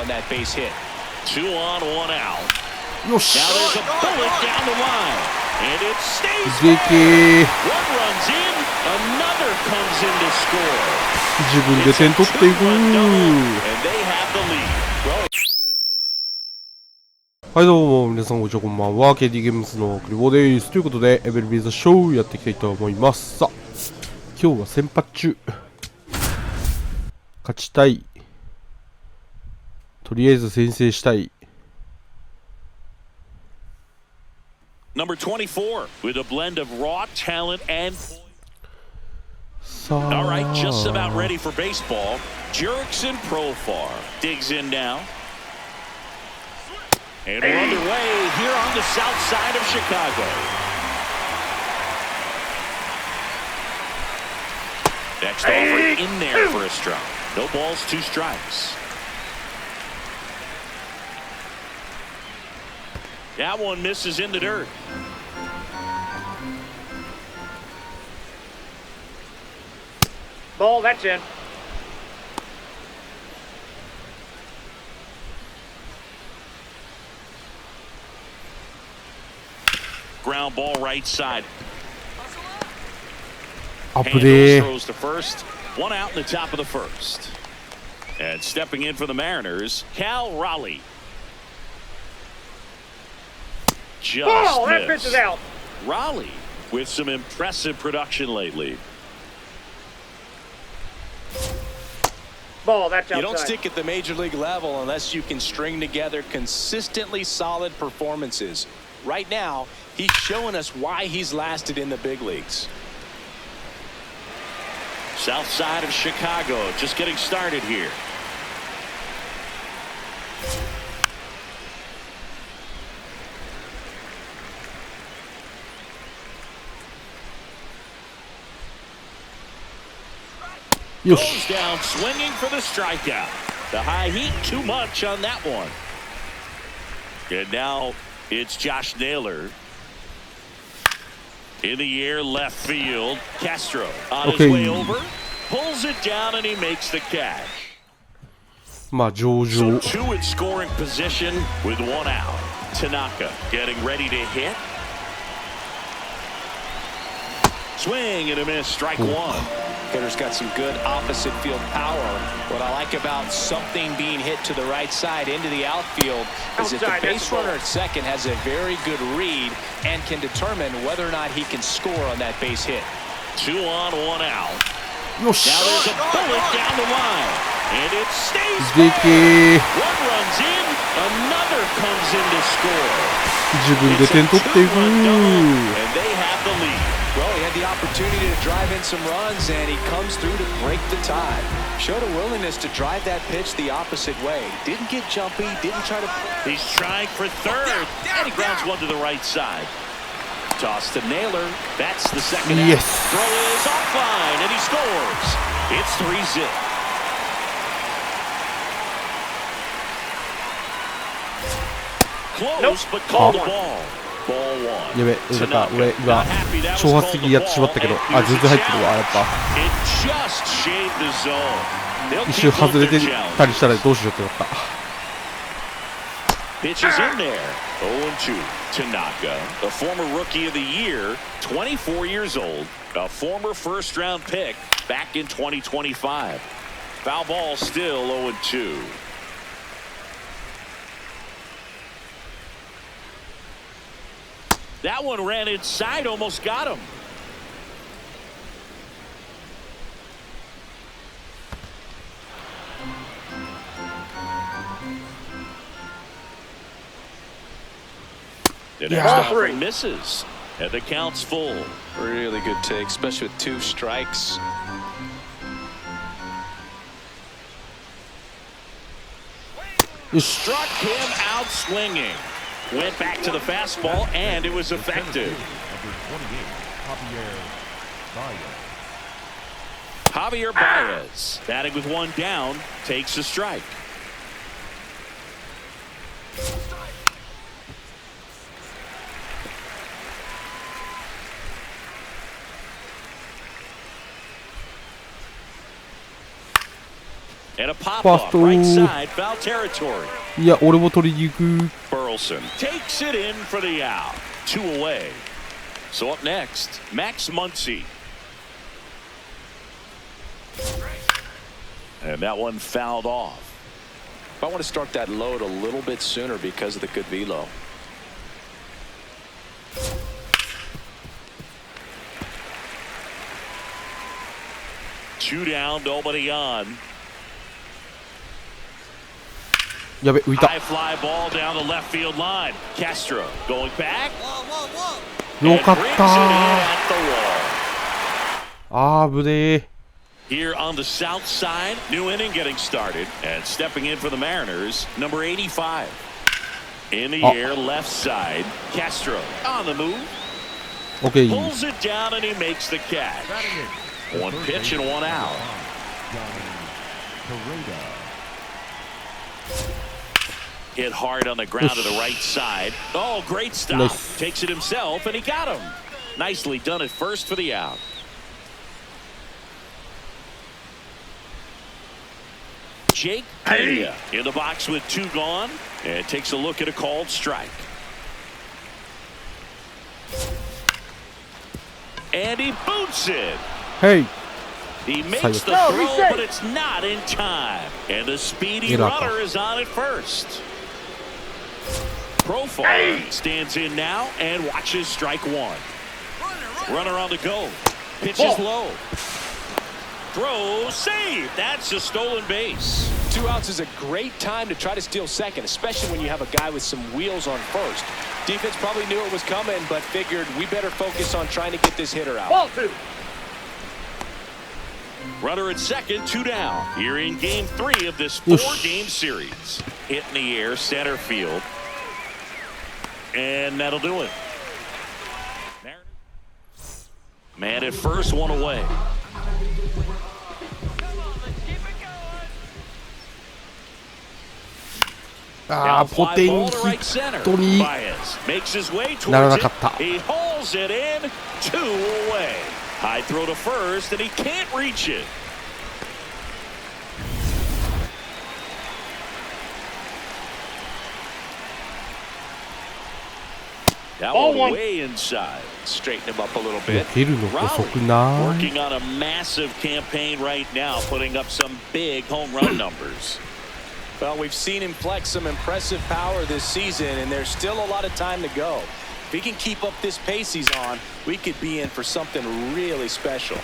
on that base hit. 2 on, 1 out. よし。 Now there's a bullet down the line, and it stays でけー。 One runs in, another comes in to score. 自分で点取っていく。 And they have the lead. はいどうも皆さんこんにちは、こんばんは。KD ゲームズのクリボーです。ということで MLB THE SHOW やっていきたいと思います。さあ今日は先発中、勝ちたい、とりあえず先制したい。 Number 24 with a blend of raw talent and さあ all right, just about ready for baseball. Jerks in Profar digs in now. And we're underway here on the south side of Chicago. Next offer in there for a strike. No balls, 2 strikes. That one misses in the dirt. Ball, that's in. Ground ball right side. アップで Throws to first. 1 out in the top of the first. And stepping in for the Mariners, Cal Raleigh. Just Ball, that missed. pitch is out. Raleigh with some impressive production lately. Ball, that's outside. You don't stick at the major league level unless you can string together consistently solid performances. Right now, he's showing us why he's lasted in the big leagues. South side of Chicago, just getting started here.よし。 Goes down swinging for the strikeout. The high heat, too much on that one. And now it's Josh Naylor. In the air, left field. Castro on his way over. Pulls it down and he makes the catch. まあ上 So 々。 2 in scoring position with 1 out. Tanaka getting ready to hit. Swing and a miss. Strike 1. Hitter's got some good opposite field power. What I like about something being hit to the right side into the outfield is that the base runner at second has a very good read and can determine whether or not he can score on that base hit. 2 on, 1 out. よし。 Now there's a bullet down the line, and it stays. でけー。 One runs in, another comes in to score. 自分で点取っていく。 And they have the lead. Well, he had the opportunity to drive in some runs, and he comes through to break the tie. Showed a willingness to drive that pitch the opposite way. Didn't get jumpy, didn't try to... He's trying for third, and he grounds one to the right side. Toss to Naylor. That's the second out. Yes. Throw is offline, and he scores. It's 3-zip. Close, but called the ball. Ball 1. やべ、なんか俺今挑発的にやってしまったけど、あ、全然入ってるわ。やっぱ It just shaved the zone. They'll 一瞬 keep up 外れ their て challenge. たりしたらどうしようってなった。 Pitches in there. 0-2. Tanaka, a former rookie of the year, 24 years old, a former first-round pick back in 2025. Foul ball still 0-2. That one ran inside, almost got him. The next offer misses, and the count's full. Really good take, especially with 2 strikes. Struck him out swinging. Went back to the fastball, and it was effective. Javier Baez, batting with 1 down, takes a strike. And a pop ファース up ト right side foul territory. いや俺も取りに行く。 Burleson takes it in for the out. 2 away. So up next, Max Muncy. And that one fouled off. I want to start that load a little bit sooner because of the good velo. Two down, nobody on. やべ浮いた。 High fly ball down the left field line. Castro going back. よかっ And brings it in た at the wall. ー。危ねえ。 Here on the south side, new inning getting started. And stepping in for the Mariners, number 85. In the air, left side. Castro on the move. オッケー。 Pulls it down and he makes the catch. One pitch and one out. Hit hard on the ground to the right side. Oh, great stop. Nice. Takes it himself and he got him. Nicely done at first for the out. Jake Pena in the box with 2 gone and takes a look at a called strike. And he boots it. Hey. He makes the throw, but it's not in time. And the speedy runner is on at first. Profile stands in now and watches strike 1. Runner on the go. Pitches low. Throw, save. That's a stolen base. 2 outs is a great time to try to steal second, especially when you have a guy with some wheels on first. Defense probably knew it was coming, but figured we better focus on trying to get this hitter out. Runner at second, 2 down. Here in game 3 of this 4-game series. Hit in the air, center field. And that'll do it. Man at first, 1 away. Potent hitに makes his way なら towards な it. かった。 He hauls it in, 2 away. High throw to first, and he can't reach it. That one way inside. Straighten him up a little bit. 蹴るの遅くない？ Working on a massive campaign right now, putting up some big home run numbers. Well, we've seen him flex some impressive power this season, and there's still a lot of time to go. If he can keep up this pace he's on, we could be in for something really special.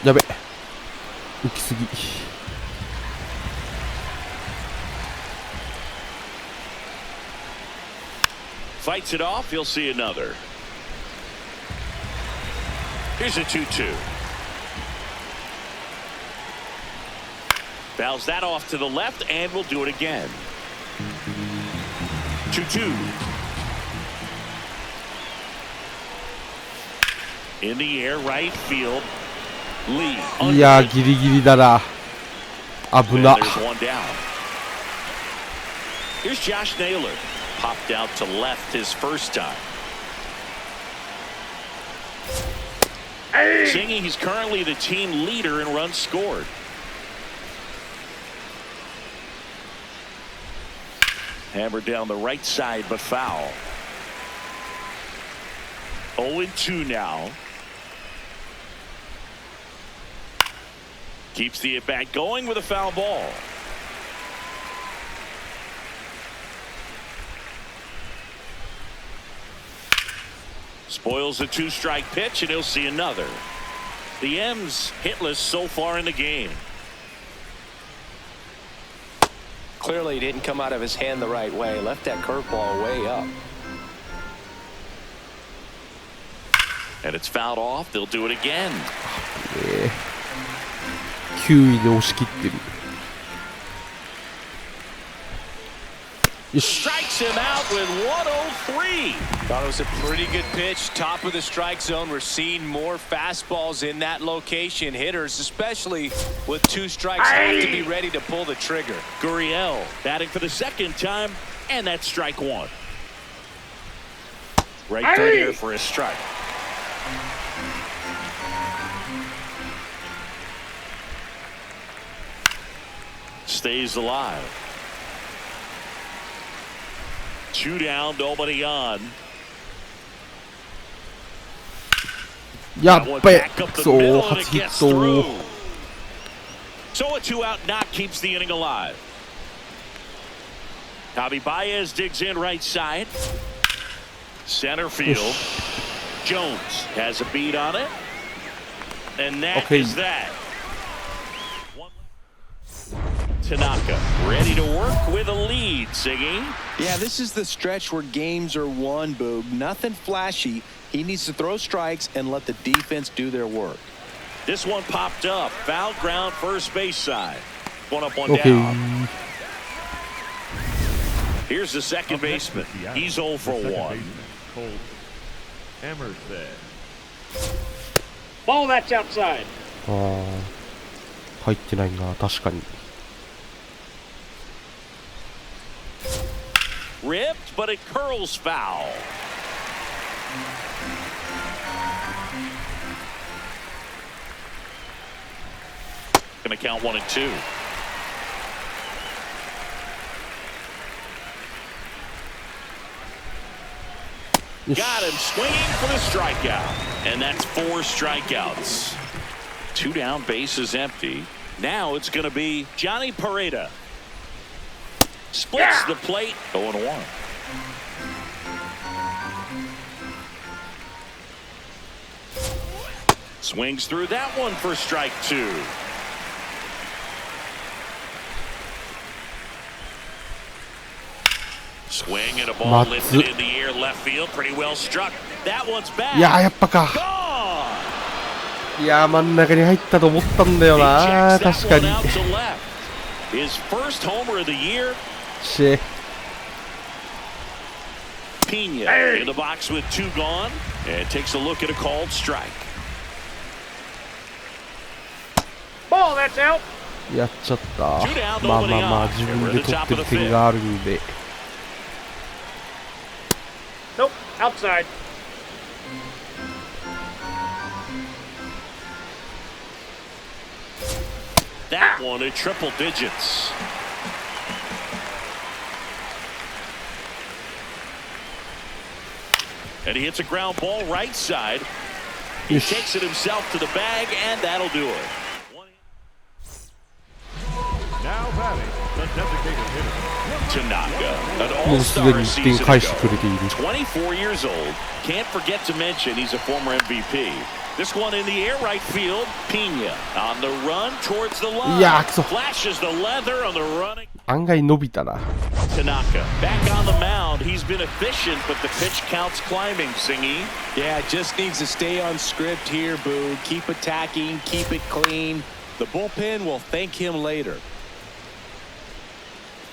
やべ浮きすぎ。 Fights it off, you'll see another. Here's a 2-2. Fouls that off to the left, and we'll do it again. 2-2. In the air, right field. Lee. いやギリギリだな。危な。 There's one down. Here's Josh Naylor. Popped out to left his first time. Singing, he's currently the team leader in runs scored. Hammered down the right side, but foul. 0-2 now. Keeps the at-bat going with a foul ball. Spoils a 2-strike pitch, and he'll see another. The M's hitless so far in the game. Clearly, he didn't come out of his hand the right way. Left that curveball way up. And it's fouled off. They'll do it again. 9位で押し切ってる。よし。 Strikes him out with 103. Thought it was a pretty good pitch. Top of the strike zone. We're seeing more fastballs in that location. Hitters, especially with 2 strikes, have to be ready to pull the trigger. Gurriel batting for the second time, and that's strike 1. Right through here for a strike. stays alive. 2 down, nobody on. やっ That one べ back up く the そ middle, and 初 it ヒ gets ット through. So a 2-out knock keeps the inning alive. Javi Baez digs in right side. Center field. Jones has a beat on it. And that is that. Tanaka ready to work with a lead, Siggy. Yeah, this is the stretch where games are won, Boog. Nothing flashy. He needs to throw strikes and let the defense do their work. This one popped up. Foul ground first base side. One up, one down. Here's the second baseman. He's 0 for 1. Ball, that's outside. ああ、入ってないな、確かに。Ripped, but it curls foul. Gonna count 1 and 2. Got him swinging for the strikeout. And that's 4 strikeouts. 2 down, bases empty. Now it's going to be Johnny Pareda. Splits the plate. 0-1. Swings through that one for strike 2. Swing and a ball lifted in the air left field. Pretty well struck. That one's back. いやー、やっぱか。いやー、真ん中に入ったと思ったんだよな、確かに。His first homer of the year. しぇ。Pena in the box with 2 gone and takes a look at a called strike. Ball, that's out. やっちゃった。まあまあまあ、自分で取ってる点があるんで。Nope, outside. That one at triple digits. And he hits a ground ball right side. He takes it himself to the bag, and that'll do it. Now batting, the designated hitter. Tanaka, an もうすで all-star に1 season 点返して ago. くれている。 24 years old. Can't forget to mention he's a former MVP. This one in the air right field. Pena on the run towards the line. いやー、くそ。 Flashes the leather on the running. 案外伸びたな。 Tanaka back on the mound. He's been efficient, but the pitch count's climbing, Singy. Yeah, just needs to stay on script here, Boog. Keep attacking, keep it clean. The bullpen will thank him later.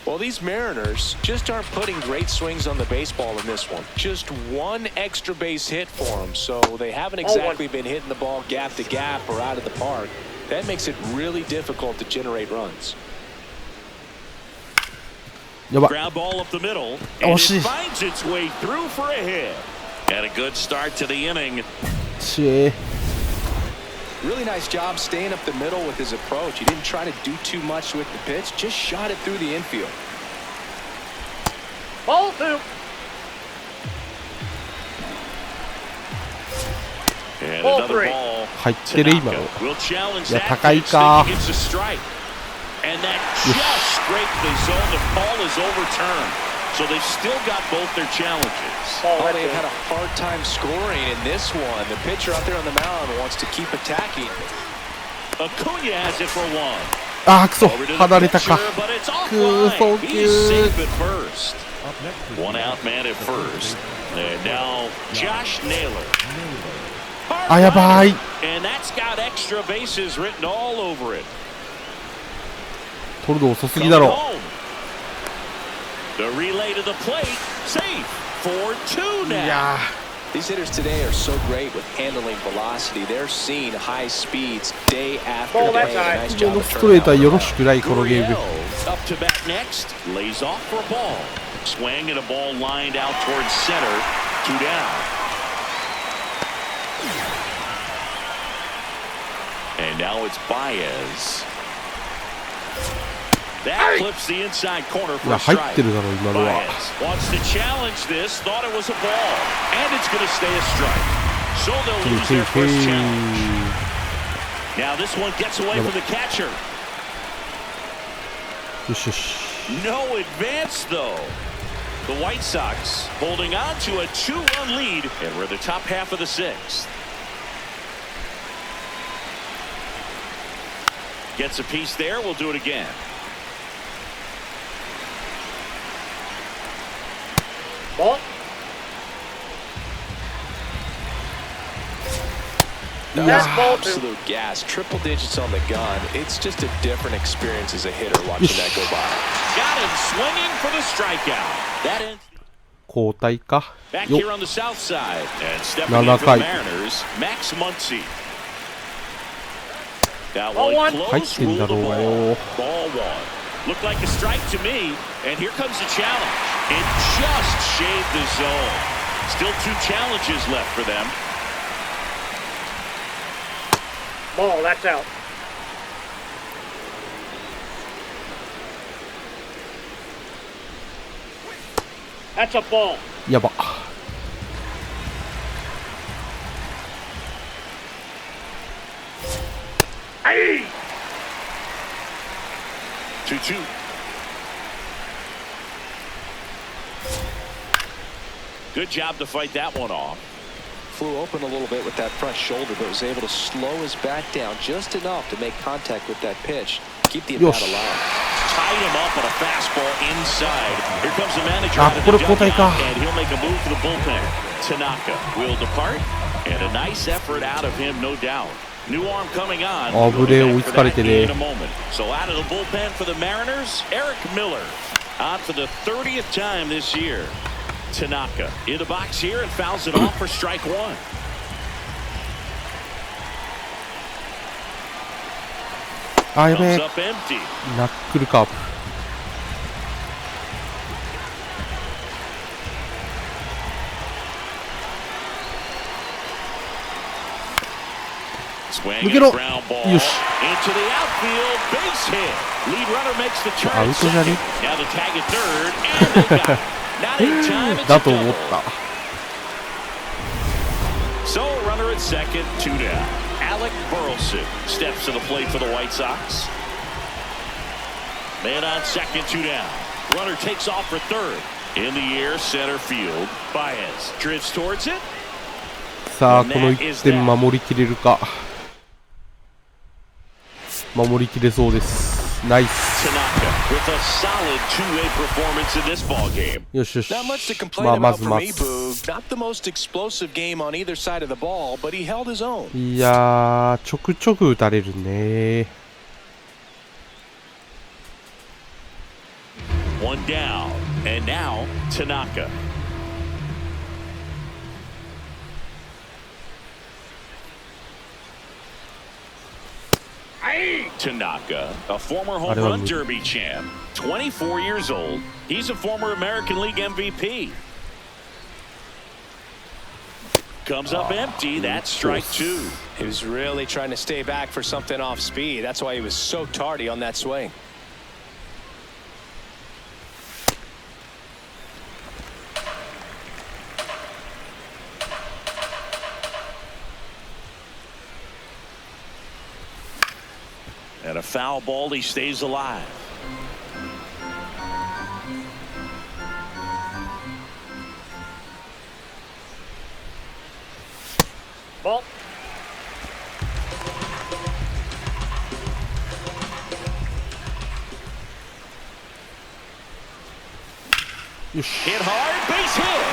Well, these Mariners just aren't putting great swings on the baseball in this one. Just 1 extra base hit for them, so they haven't exactly been hitting the ball gap to gap or out of the park. That makes it really difficult to generate runs. やば。 Ground ball up the middle, and it finds its way through for a hit. And a good start to the inning. しぇ。 Really nice job staying up the middle with his approach. He didn't try to do too much with the pitch, just shot it through the infield. Ball 2. And Ball another 3. ball. 入ってる今の。 Will challenge いや、 that 高い pitch. か。 He gets a strike. And that just scraped the zone. The ball is overturned. So they've still got both their challenges. Oh, they've had a hard time scoring in this one. The pitcher out there on the mound wants to keep attacking. Acuna has it for 1. あー、くそ。 Over to the 離れた pitcher, か。 but it's くー、 offline. 送 He's 球。 safe at first. One out man at first. And now Josh Naylor. あ、やばい。 And that's got extra bases written all over it. 取るの遅すぎだろ。 The relay to the plate, safe for 2 now. いや These hitters today are so great with handling velocity. They're seeing high speeds day after Ball, day. that's high. Nice ー、 job この of ストレートは turning よ out ろしくない、このゲーム。 Gurriel up to bat next, lays off for a ball. Swing and a ball lined out towards center. 2 down. And now it's Baez. That clips the inside corner い for や a 入っ strike. てるだろ今のは。 Baez wants to challenge this, thought it was a ball, and it's going to stay a strike. So they'll lose their first challenge. Now this one gets away from the catcher. よしよし。 No advance though. The White Sox holding on to a 2-run lead, and we're the top half of the sixth. Gets a piece there. We'll do it again. Ball. That's ball two. Absolute gas. Triple digits on the gun. It's just a different experience as a hitter watching that go by. Got him swinging for the strikeout. That ends. 交代か。 Back よ here on the south side, and stepping 7 in for the 回。 Mariners, Max Muncy. That Ball one one.入っ close, てん rule だ the ろうが ball. よ。 Ball one. Looked like a strike to me, and here comes the challenge. It just shaved the zone. Still 2 challenges left for them. Ball, that's out. That's a ball. やば。 Hey! 2-2. Good job to fight that one off. Flew open a little bit with that front shoulder, but was able to slow his back down just enough to make contact with that pitch. Keep the at-bat alive. Tied him up on a fastball inside. Here comes the manager あ、 out of こ the れ交代か。 dugout, and he'll make a move for the bullpen. Tanaka will depart, and a nice effort out of him, no doubt. New arm coming on. あぶねえ、追いつかれてね。 In a moment. So out of the bullpen for the Mariners, Eric Miller on for the 30th time this year. Tanaka in the box here and fouls it off for strike one. Comes up empty. ナックルカーブ。 Swing抜 and けろ。 ground ball よし。 into the outfield, base hit. Lead runner makes the turn. アウトじゃね？ Now the tag at third, and they got it. Not in time. It's だ a と思っ double. た。 So runner at second, 2 down. Alec Burleson steps to the plate for the White Sox. Man on second, 2 down. Runner takes off for third. In the air, center field. Baez drifts towards it. さあこの1点守りきれるか。守りきれそうです。ナイス。 With a solid two-way performance in this ball game. よしよし。 Not much to complain まあま about ず for ま me, ず。 Boog. Not the most explosive game on either side of the ball, but he held his own. いやーちょくちょく打たれるね。 One down, and now Tanaka. Tanaka, a former home run derby champ, 24 years old. He's a former American League MVP. Comes up empty. That's strike 2. He was really trying to stay back for something off speed. That's why he was so tardy on that swing. And a foul ball, he stays alive. Ball. Hit hard, base hit.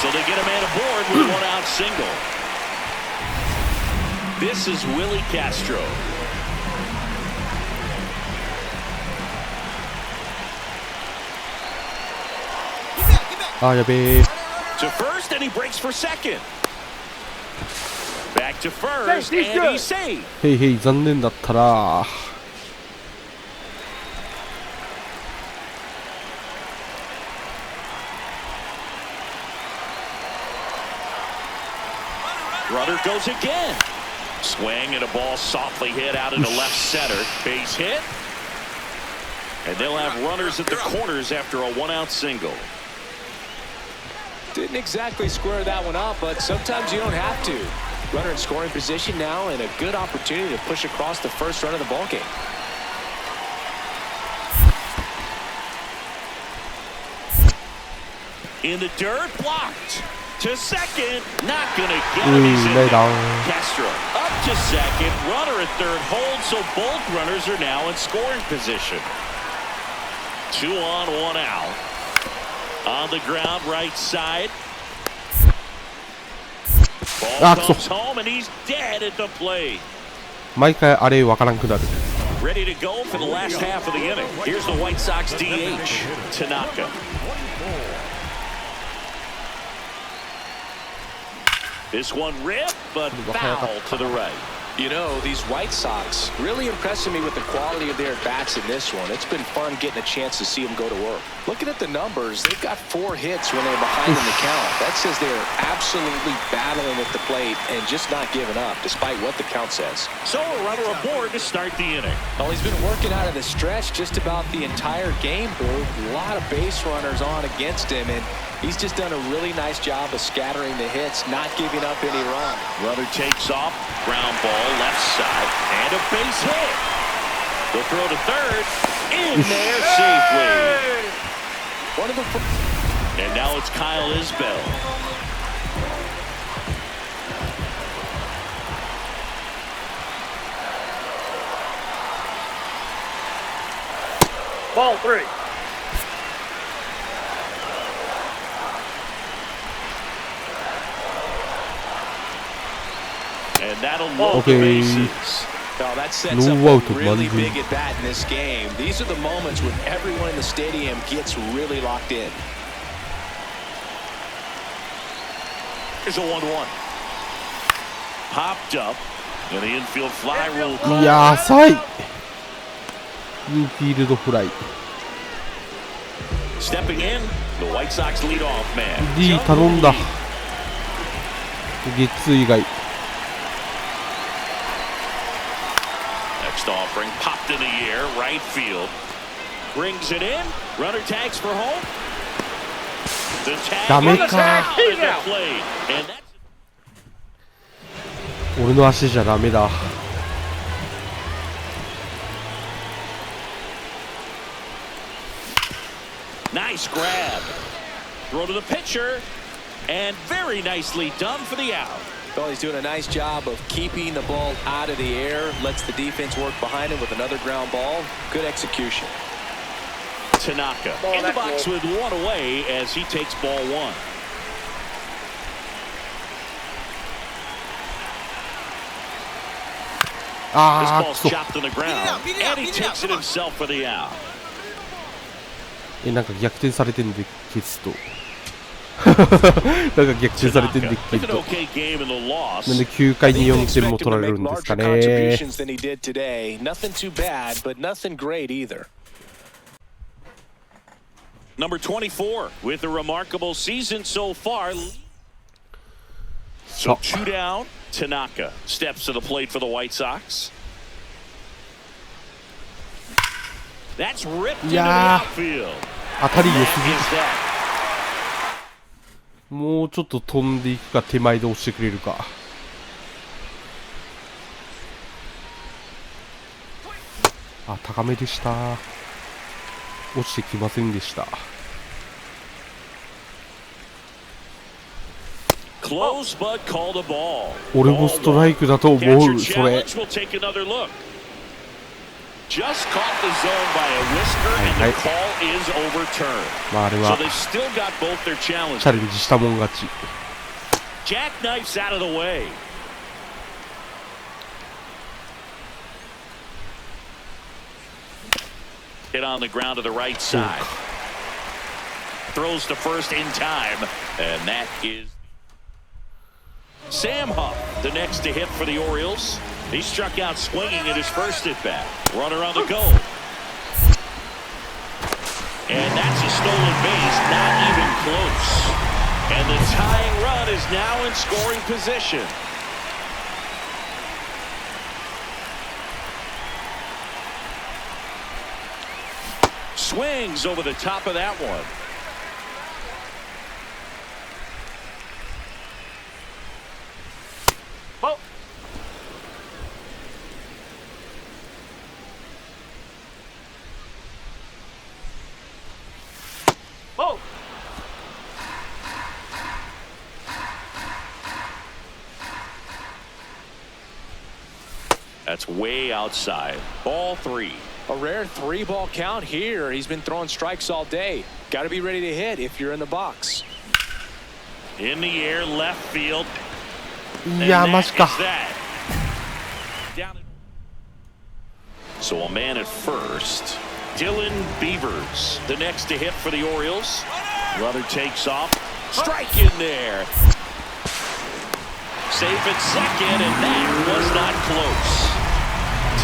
So they get a man aboard with one out single. This is Willie Castro. To first, and he breaks for second. Back to first, and he's safe. へいへい残念だったな。 Runner goes again. Swing and a ball softly hit out into left center. Base hit. And they'll have runners at the corners after a 1-out single. Didn't exactly square that one up, but sometimes you don't have to. Runner in scoring position now, and a good opportunity to push across the first run of the ballgame. In the dirt, blocked. To second, not going to get him. He's in there. Castro up to second. Runner at third holds, so both runners are now in scoring position. 2 on, 1 out. On the ground, right side. Ball comes home, and he's dead at the plate. 毎回あれわからんくなる。 Ready to go for the last half of the inning. Here's the White Sox DH, Tanaka. This one ripped, but foul to the right. You know, these White Sox really impressing me with the quality of their bats in this one. It's been fun getting a chance to see them go to work. Looking at the numbers, they've got 4 hits when they're behind in the count. That says they're absolutely battling at the plate and just not giving up, despite what the count says. So a runner aboard to start the inning. Well, he's been working out of the stretch just about the entire game, Boo. A lot of base runners on against him, and he's just done a really nice job of scattering the hits, not giving up any run. Runner takes off, ground ball left side, and a base hit. The throw to third, in there safely. One of the... And now it's Kyle Isbell. Ball 3. And that'll load the bases. No, that sets up a really big at bat in this game. These are the moments when everyone in the stadium gets really locked in. Here's a 1-1. Popped up, and the infield fly rule. いやー、浅い。インフィールドフライ。 Stepping in, the White Sox leadoff man. D 頼んだ。ゲッツー以外。 Next offering popped in the air, right field. Brings it in. Runner tags for home. The tag ダメ is か。 out at the plate. And that's 俺の足じゃダメだ。 nice grab. Throw to the pitcher. And very nicely done for the out. Well, he's doing a nice job of keeping the ball out of the air, lets the defense work behind him with another ground ball. Good execution. Tanaka in the box with 1 away as he takes ball 1. This ball's chopped on the ground, and he takes it himself for the out. なんか逆転されてんで消すと。なんか逆転されてんで消すと。なんで9回に4点も取られるんですかね。Number 24 with a remarkable season so far. So 2 down. Tanaka steps to the plate for the White Sox. That's ripped into the outfield. 当たり良すぎる。もうちょっと飛んでいくか手前で押してくれるか。あ、高めでした。落ちてきませんでした。俺もストライクだと思う、それ。まああれはチャレンジしたもん勝ち。Hit on the ground to the right side. Throws to first in time, and that is Sam Huff, the next to hit for the Orioles. He struck out swinging at his first at bat. Runner on the go. And that's a stolen base, not even close. And the tying run is now in scoring position. Swings over the top of that one. Ball. Ball. That's way outside. Ball 3. A rare 3-ball count here. He's been throwing strikes all day. Got to be ready to hit if you're in the box. In the air, left field. いやマジか。 So a man at first. Dylan Beavers, the next to hit for the Orioles. Runner takes off. Strike in there. Safe at second, and that was not close.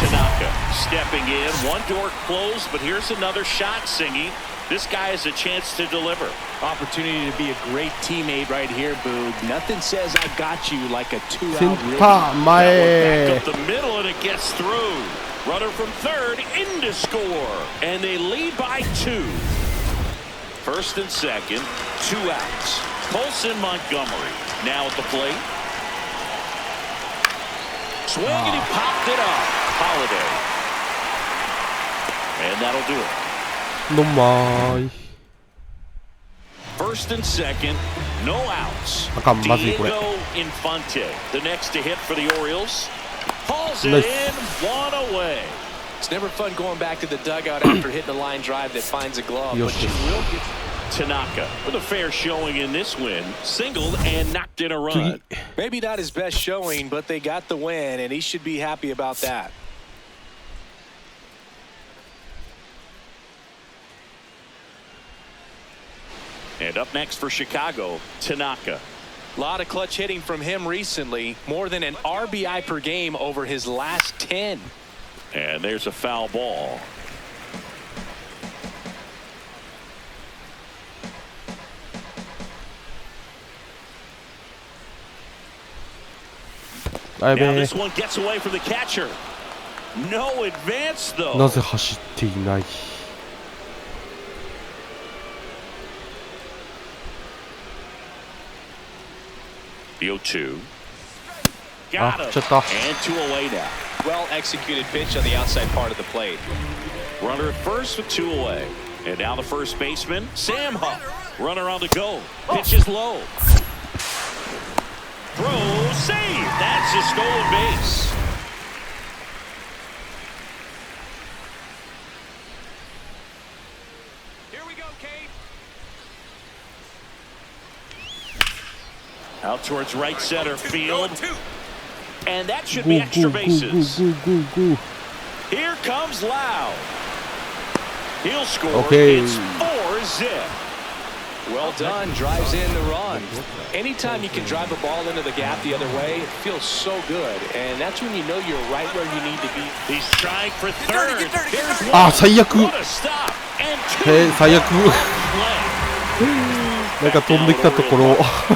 Tanaka stepping in. One door closed, but here's another shot singing. This guy has a chance to deliver. Opportunity to be a great teammate right here, Boog. Nothing says I got you like a 2-out セン ribby. ター Back 前 up the middle, and it gets through. Runner from third in to score, and they lead by 2. First and second, 2 outs. Colson Montgomery now at the plate. Swing, and he popped it up. Holiday. And that'll do it. のまーい First and second, no outs. あかんまずいこれ Diego Infante, the next to hit for the Orioles. Hauls it Nice. in, 1 away. It's never fun going back to the dugout after hitting a line drive that finds a glove. Yoshi. But you will get Tanaka with a fair showing in this win. Singled and knocked in a 次 run. maybe not his best showing, but they got the win, and he should be happy about that. And up next for Chicago, Tanaka. A lot of clutch hitting from him recently, more than an RBI per game over his last 10. And there's a foul ball. Now あやべえ this one gets away from the catcher. No advance な though. ぜ走っていない The 0-2. あ Got 振っ him. ちゃった And 2 away now. Well executed pitch on the outside part of the plate. Runner at first with 2 away. And now the first baseman, Sam Huff. Runner on the go. Pitch is low. Throw, save. That's a stolen base. Here we go, Kate. Out towards right center field. And that should ゴ be ー extra ゴーゴーゴー bases. ゴーゴーゴー Here comes Lau. He'll score. Okay. It's 4-zip. Well done, drives in the run. Anytime you can drive a ball into the gap the other way, it feels so good. And that's when you know you're right where you need to be. He's trying for third. There's あ one. 最悪 What a stop. And え 2. 最悪 Play. なんか飛んできたところ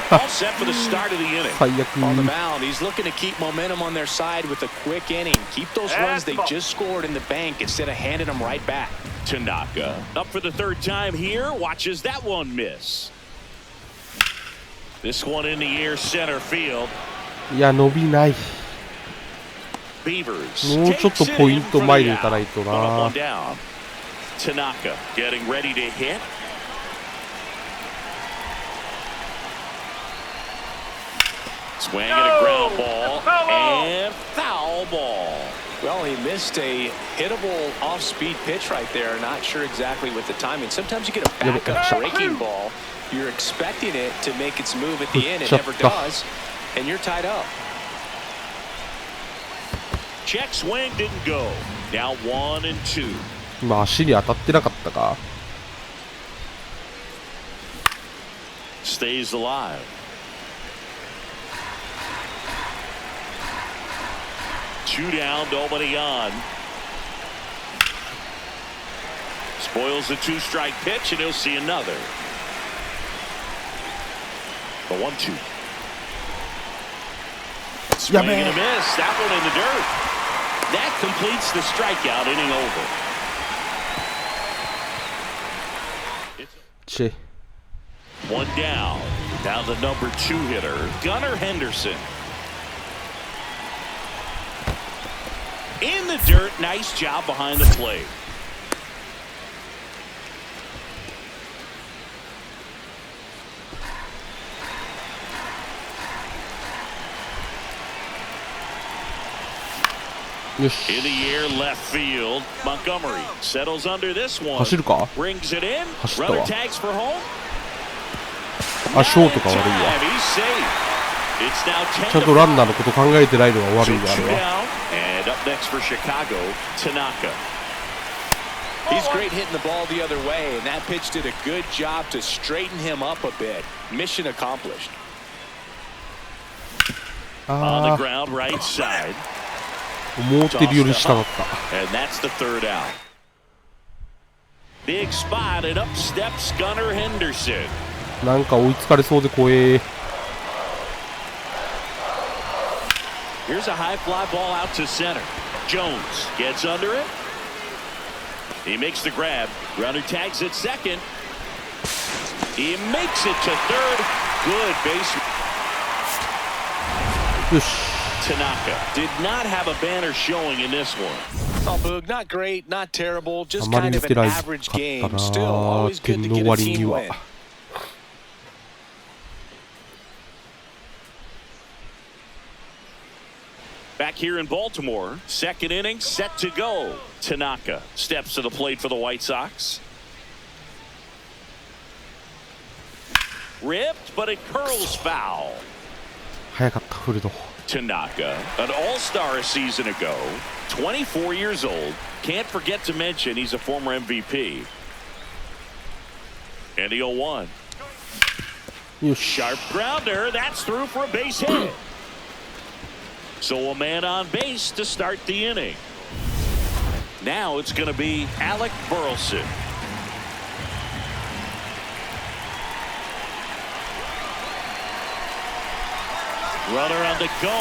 All set for the start of the inning. 最悪 On the mound, he's looking to keep momentum on their side with a quick inning. Keep those runs they just scored in the bank instead of handing them right back. Tanaka up for the 3rd time here. Watches that one miss. This one in the air center field. いや伸びない Beavers もうちょっと takes it ポイ in ント for 前 the に打た out. ないと One up, な one down. Tanaka getting ready to hit. Swing and a ground ball and foul ball. Well, he missed a hittable off-speed pitch right there. Not sure exactly with the timing. Sometimes you get a backup breaking ball. You're expecting it to make its move at the end. It never does. And you're tied up. Check swing didn't go. Now 1 and 2. 今足に当たってなかったか Stays alive. Two down, nobody on. Spoils the 2-strike pitch, and he'll see another. The 1-2. Swing and a miss. That one in the dirt. That completes the strikeout, inning over. チェ One down. Now the number 2 hitter, Gunnar Henderson. In the dirt, nice job behind the plate.よし In the air, left field. Montgomery settles under this one. 走るか Brings it in. 走ったわ Runner tags for home. あショートが悪いわ And he's safe. It's now 10ちゃんとランナーのこと考えてないのが悪いわあれ 2 は down. And up next for Chicago, Tanaka. He's great hitting the ball the other way, and that pitch did a good job to straighten him up a bit. Mission accomplished. On the あ ground, right side. あ思ってるより下だった And that's the 3rd out. Big spot, and up steps Gunnar Henderson. なんか追いつかれそうで怖え Here's a high fly ball out to center. Jones gets under it. He makes the grab. Runner tags at second. He makes it to third. Good base. よし Tanaka did not have a banner showing in this one. Oh, Boog, not great, not terrible, あ just まり kind 見 of て an ないか average っ game. たな Still, always good 点 to の get 割 a に team は win. Back here in Baltimore, 2nd inning set to go. Tanaka steps to the plate for the White Sox. Ripped, but it curls foul. 早かったフルド Tanaka, an all-star a season ago, 24 years old. Can't forget to mention he's a former MVP. And the 0-1. よし Sharp grounder, that's through for a base hit. So a man on base to start the inning. Now it's going to be Alec Burleson. Runner on the go.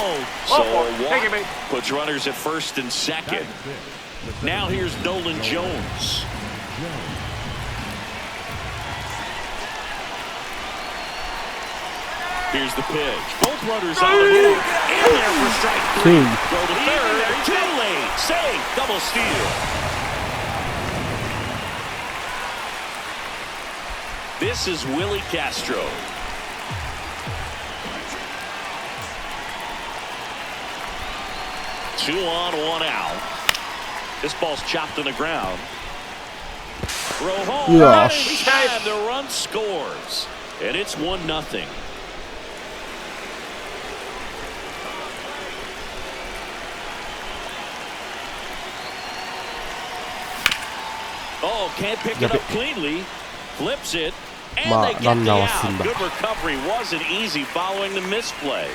So a walk puts runners at 1st and 2nd. Now here's Nolan Jones. Here's the pitch. Both runners on the move. In there for strike 3. Two. Go to third. Too late. Save. Double steal. This is Willie Castro. Two on, 1 out. This ball's chopped on the ground. Throw home. Yes. And the run scores. And it's 1-0. Oh, can't pick it up cleanly. Flips it. And they get the out. Good recovery. Wasn't easy following the misplay.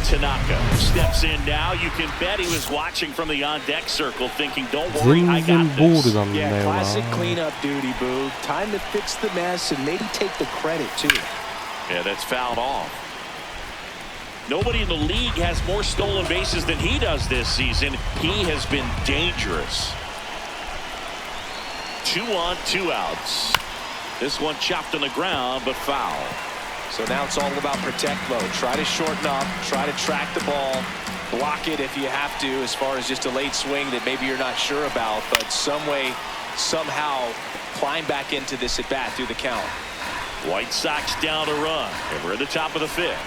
Tanaka steps in now. You can bet he was watching from the on-deck circle thinking, don't worry, I got this. Yeah, classic cleanup duty, Boo. Time to fix the mess and maybe take the credit, too. Yeah, that's fouled off. Nobody in the league has more stolen bases than he does this season. He has been dangerous. 2 on, 2 outs. This one chopped on the ground, but foul. So now it's all about protect mode. Try to shorten up, try to track the ball, block it if you have to, as far as just a late swing that maybe you're not sure about, but some way, somehow climb back into this at bat through the count. White Sox down a run, and we're at the top of the 5th.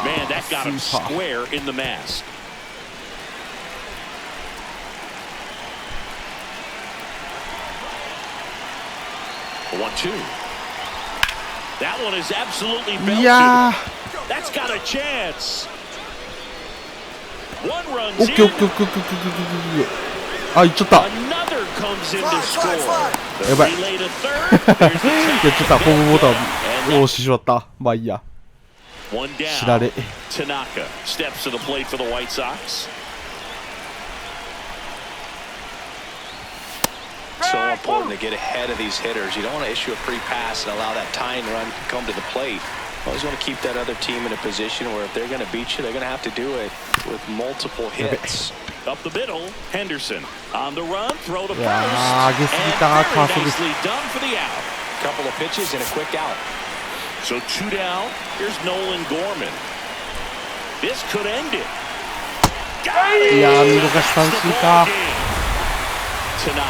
Man, that got him square in the mask. A 1-2. That one is absolutely belted. Yeah. That's got a chance. 1 runs OK in. OK OK OK OK あ、行っちゃった Another comes in to score. やばい Relay to third. There's the やっちゃったホームボタン押してしまったまあいいや One 知ら down. れ Tanaka steps to the plate for the White Sox. It's so important to get ahead of these hitters. You don't want to issue a free pass and allow that tying run to come to the plate. You always want to keep that other team in a position where if they're going to beat you, they're going to have to do it with multiple hits. Up the middle, Henderson on the run, throw to first, 上げすぎた and カー very ソル nicely done for the out. Couple of pitches and a quick out. So 2 down. Here's Nolan Gorman. This could end it. Got it! いやー見逃し三振か Tanaka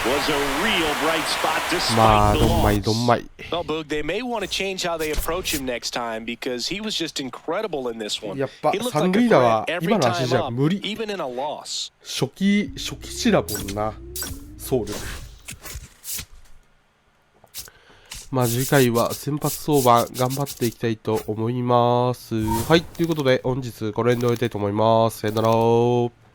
was a real bright spot まあ despite the どんまい loss. どんまい Well, Boog, they may want to change how they approach him next time because he was just incredible in this one. やっぱ He looked 三 like a 塁打は threat 今 every の足 time じゃ up, 無理 even in a loss. 初期値だもんな走力。まあ次回は先発登板頑張っていきたいと思います。はい、ということで本日これで終えたいと思います。さよなら。